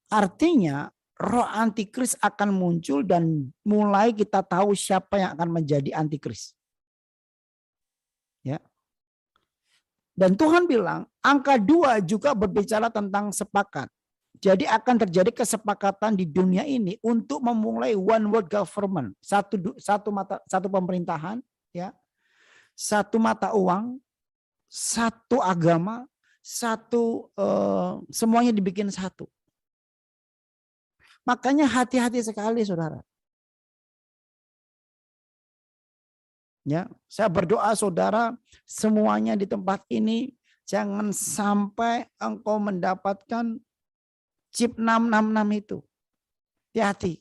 Artinya roh antikris akan muncul dan mulai kita tahu siapa yang akan menjadi antikris. Ya. Dan Tuhan bilang angka 2 juga berbicara tentang sepakat. Jadi akan terjadi kesepakatan di dunia ini untuk memulai one world government, satu pemerintahan, ya, satu mata uang, satu agama, semuanya dibikin satu. Makanya hati-hati sekali, saudara. Ya, saya berdoa saudara semuanya di tempat ini jangan sampai engkau mendapatkan chip 666 itu. Hati-hati.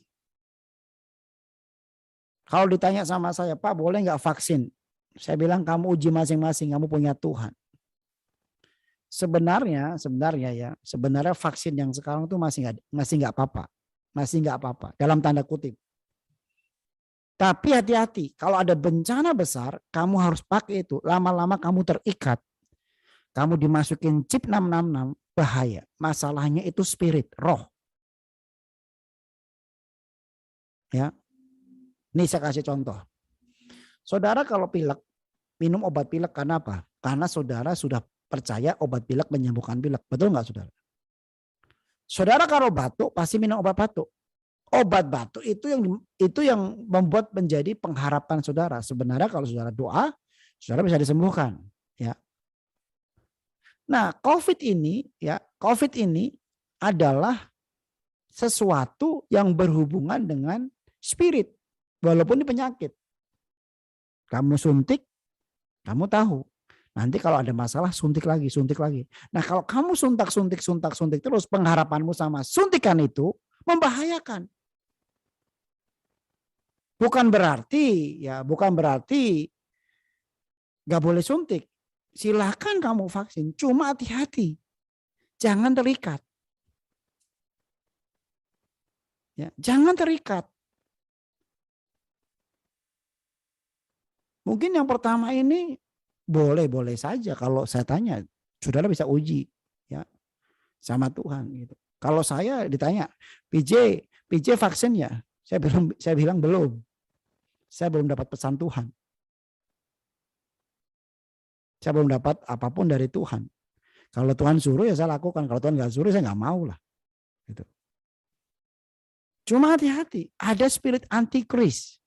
Kalau ditanya sama saya, Pak boleh nggak vaksin? Saya bilang kamu uji masing-masing, kamu punya Tuhan. Sebenarnya vaksin yang sekarang tuh masih nggak apa-apa. Masih nggak apa-apa dalam tanda kutip. Tapi hati-hati, kalau ada bencana besar, kamu harus pakai itu. Lama-lama kamu terikat. Kamu dimasukin chip 666, bahaya. Masalahnya itu spirit, roh. Ya. Ini saya kasih contoh. Saudara kalau pilek, minum obat pilek karena apa? Karena saudara sudah percaya obat pilek menyembuhkan pilek. Betul nggak saudara? Saudara kalau batuk pasti minum obat batuk. Obat batuk itu yang membuat menjadi pengharapan saudara. Sebenarnya kalau saudara doa, saudara bisa disembuhkan. Ya. Nah, COVID ini adalah sesuatu yang berhubungan dengan spirit. Walaupun ini penyakit. Kamu suntik, kamu tahu. Nanti kalau ada masalah suntik lagi. Nah kalau kamu suntik terus pengharapanmu sama suntikan itu membahayakan. Bukan berarti gak boleh suntik. Silakan kamu vaksin, cuma hati-hati. Jangan terikat. Ya, jangan terikat. Mungkin yang pertama ini boleh saja kalau saya tanya, saudara bisa uji ya sama Tuhan gitu. Kalau saya ditanya, PJ vaksin ya? Saya bilang belum. Saya belum dapat pesan Tuhan. Saya belum dapat apapun dari Tuhan. Kalau Tuhan suruh ya saya lakukan. Kalau Tuhan nggak suruh saya nggak mau lah. Gitu. Cuma hati-hati, ada spirit antikris.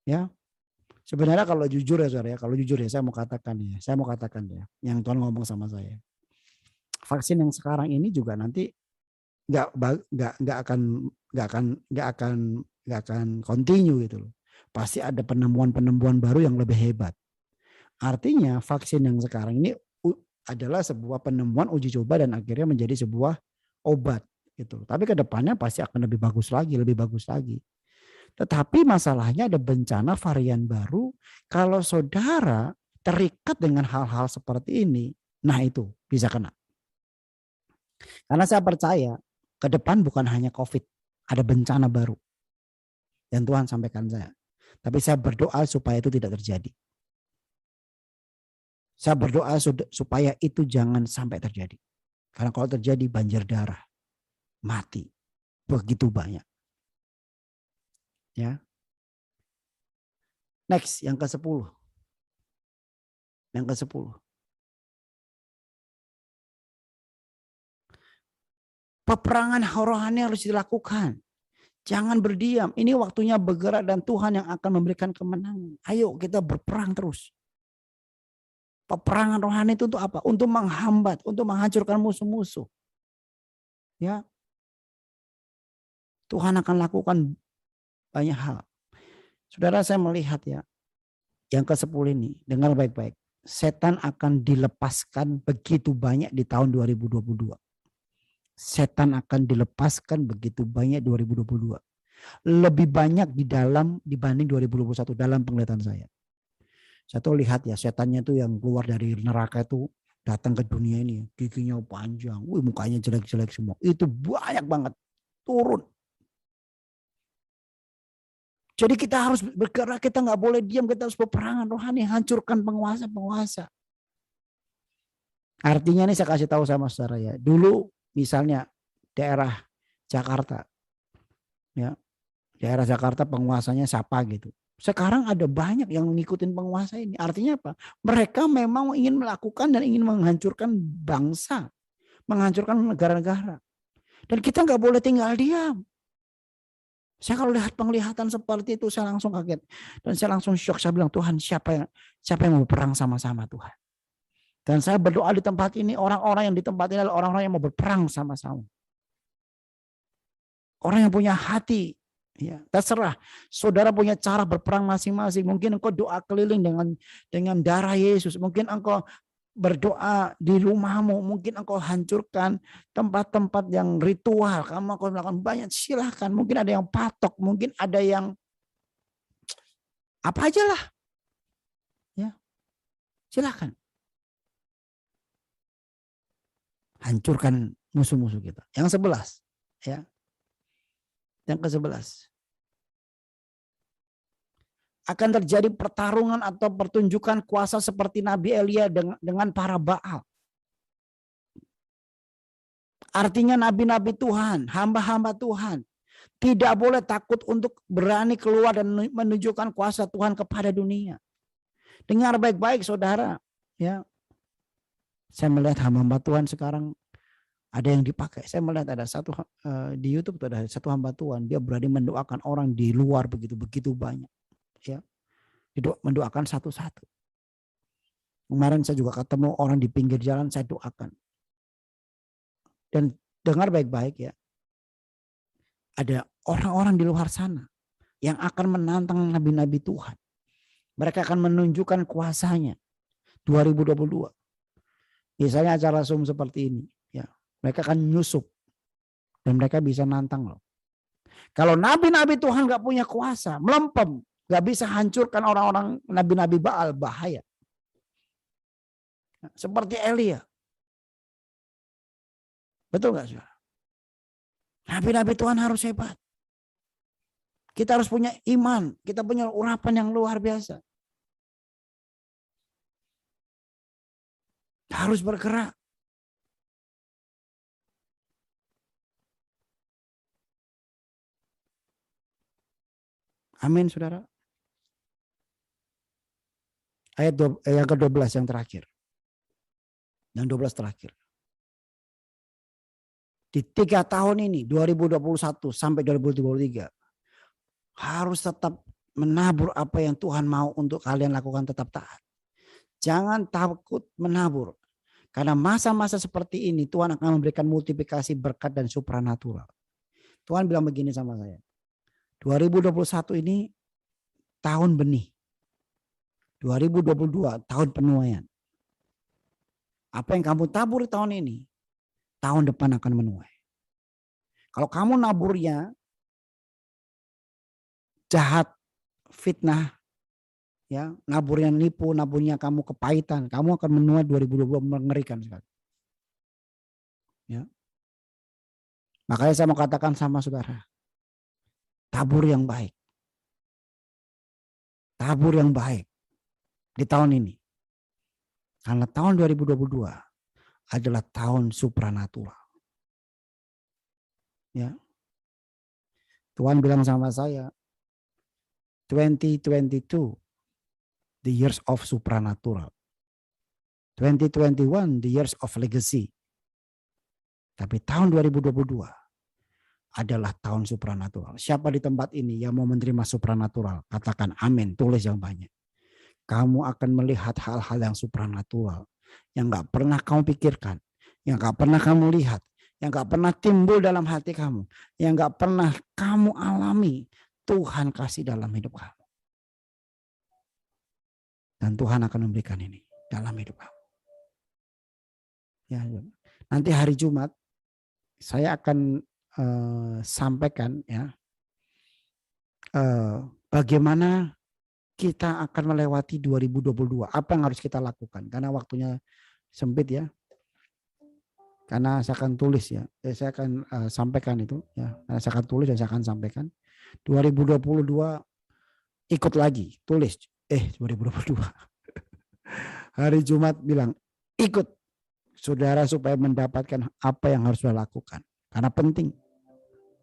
Ya. Sebenarnya kalau jujur ya saudara, saya mau katakan ya, yang Tuhan ngomong sama saya. Vaksin yang sekarang ini juga nanti nggak akan continue gitu loh. Pasti ada penemuan baru yang lebih hebat. Artinya vaksin yang sekarang ini adalah sebuah penemuan uji coba dan akhirnya menjadi sebuah obat gitu. Tapi ke depannya pasti akan lebih bagus lagi. Tetapi masalahnya ada bencana varian baru. Kalau saudara terikat dengan hal-hal seperti ini, nah itu bisa kena. Karena saya percaya ke depan bukan hanya COVID, ada bencana baru yang Tuhan sampaikan saya. Tapi saya berdoa supaya itu tidak terjadi. Saya berdoa supaya itu jangan sampai terjadi. Karena kalau terjadi banjir darah, mati begitu banyak. Ya. Next, yang ke-10. Yang ke-10. Peperangan rohani harus dilakukan. Jangan berdiam. Ini waktunya bergerak dan Tuhan yang akan memberikan kemenangan. Ayo kita berperang terus. Peperangan rohani itu untuk apa? Untuk menghambat, untuk menghancurkan musuh-musuh. Ya. Tuhan akan lakukan banyak hal. Saudara, saya melihat ya, yang ke-10 ini, dengar baik-baik. Setan akan dilepaskan begitu banyak di tahun 2022. Setan akan dilepaskan begitu banyak 2022. Lebih banyak dibanding 2021 dalam penglihatan saya. Saya tuh lihat ya, setannya tuh yang keluar dari neraka itu datang ke dunia ini, giginya panjang, mukanya jelek-jelek semua. Itu banyak banget turun. Jadi kita harus bergerak, kita nggak boleh diam, kita harus peperangan rohani, hancurkan penguasa-penguasa. Artinya nih saya kasih tahu sama saudara ya, dulu misalnya daerah Jakarta, ya daerah Jakarta penguasanya siapa gitu. Sekarang ada banyak yang ngikutin penguasa ini. Artinya apa? Mereka memang ingin melakukan dan ingin menghancurkan bangsa, menghancurkan negara-negara. Dan kita nggak boleh tinggal diam. Saya kalau lihat penglihatan seperti itu saya langsung kaget dan saya langsung syok. Saya bilang, Tuhan, siapa yang mau berperang sama-sama Tuhan. Dan saya berdoa di tempat ini, orang-orang yang di tempat ini adalah orang-orang yang mau berperang sama-sama. Orang yang punya hati, ya terserah. Saudara punya cara berperang masing-masing. Mungkin engkau doa keliling dengan darah Yesus. Mungkin engkau berdoa di rumahmu, mungkin engkau hancurkan tempat-tempat yang ritual, kamu akan melakukan banyak, silahkan. Mungkin ada yang patok, mungkin ada yang apa aja lah, ya silahkan. Hancurkan musuh-musuh kita. Yang 11, ya, yang ke-11. Akan terjadi pertarungan atau pertunjukan kuasa seperti Nabi Elia dengan para Baal. Artinya nabi-nabi Tuhan, hamba-hamba Tuhan tidak boleh takut untuk berani keluar dan menunjukkan kuasa Tuhan kepada dunia. Dengar baik-baik saudara, ya. Saya melihat hamba-hamba Tuhan sekarang ada yang dipakai. Saya melihat ada satu di YouTube tuh ada satu hamba Tuhan, dia berani mendoakan orang di luar begitu banyak, ya. Mendoakan satu-satu. Kemarin saya juga ketemu orang di pinggir jalan, saya doakan. Dan dengar baik-baik ya. Ada orang-orang di luar sana yang akan menantang nabi-nabi Tuhan. Mereka akan menunjukkan kuasanya 2022. Misalnya acara Zoom seperti ini, ya. Mereka akan nyusup dan mereka bisa nantang loh. Kalau nabi-nabi Tuhan nggak punya kuasa, melempem, nggak bisa hancurkan orang-orang nabi-nabi Baal, bahaya. Seperti Elia. Betul nggak saudara? Nabi-nabi Tuhan harus hebat. Kita harus punya iman. Kita punya urapan yang luar biasa. Harus bergerak. Amin saudara. Ayat yang ke-12 yang terakhir. Yang 12 terakhir. Di 3 tahun ini, 2021 sampai 2023, harus tetap menabur apa yang Tuhan mau untuk kalian lakukan, tetap taat. Jangan takut menabur. Karena masa-masa seperti ini Tuhan akan memberikan multiplikasi berkat dan supranatural. Tuhan bilang begini sama saya. 2021 ini tahun benih. 2022 tahun penuaian. Apa yang kamu tabur di tahun ini, tahun depan akan menuai. Kalau kamu naburnya jahat, fitnah, ya, naburnya nipu, naburnya kamu kepahitan, kamu akan menuai 2022 mengerikan sekali. Ya. Makanya saya mau katakan sama saudara, tabur yang baik. Tabur yang baik di tahun ini. Karena tahun 2022 adalah tahun supranatural. Ya. Tuhan bilang sama saya, 2022 the years of supernatural. 2021 the years of legacy. Tapi tahun 2022 adalah tahun supranatural. Siapa di tempat ini yang mau menerima supranatural? Katakan amin, tulis yang banyak. Kamu akan melihat hal-hal yang supranatural yang gak pernah kamu pikirkan, yang gak pernah kamu lihat, yang gak pernah timbul dalam hati kamu, yang gak pernah kamu alami. Tuhan kasih dalam hidup kamu. Dan Tuhan akan memberikan ini dalam hidup kamu. Ya, nanti hari Jumat saya akan sampaikan ya bagaimana kita akan melewati 2022. Apa yang harus kita lakukan? Karena waktunya sempit ya. Karena saya akan tulis ya. Saya akan sampaikan itu ya. Karena saya akan tulis dan saya akan sampaikan. 2022 ikut lagi, tulis. 2022. Hari Jumat bilang ikut saudara supaya mendapatkan apa yang harus saudara lakukan. Karena penting.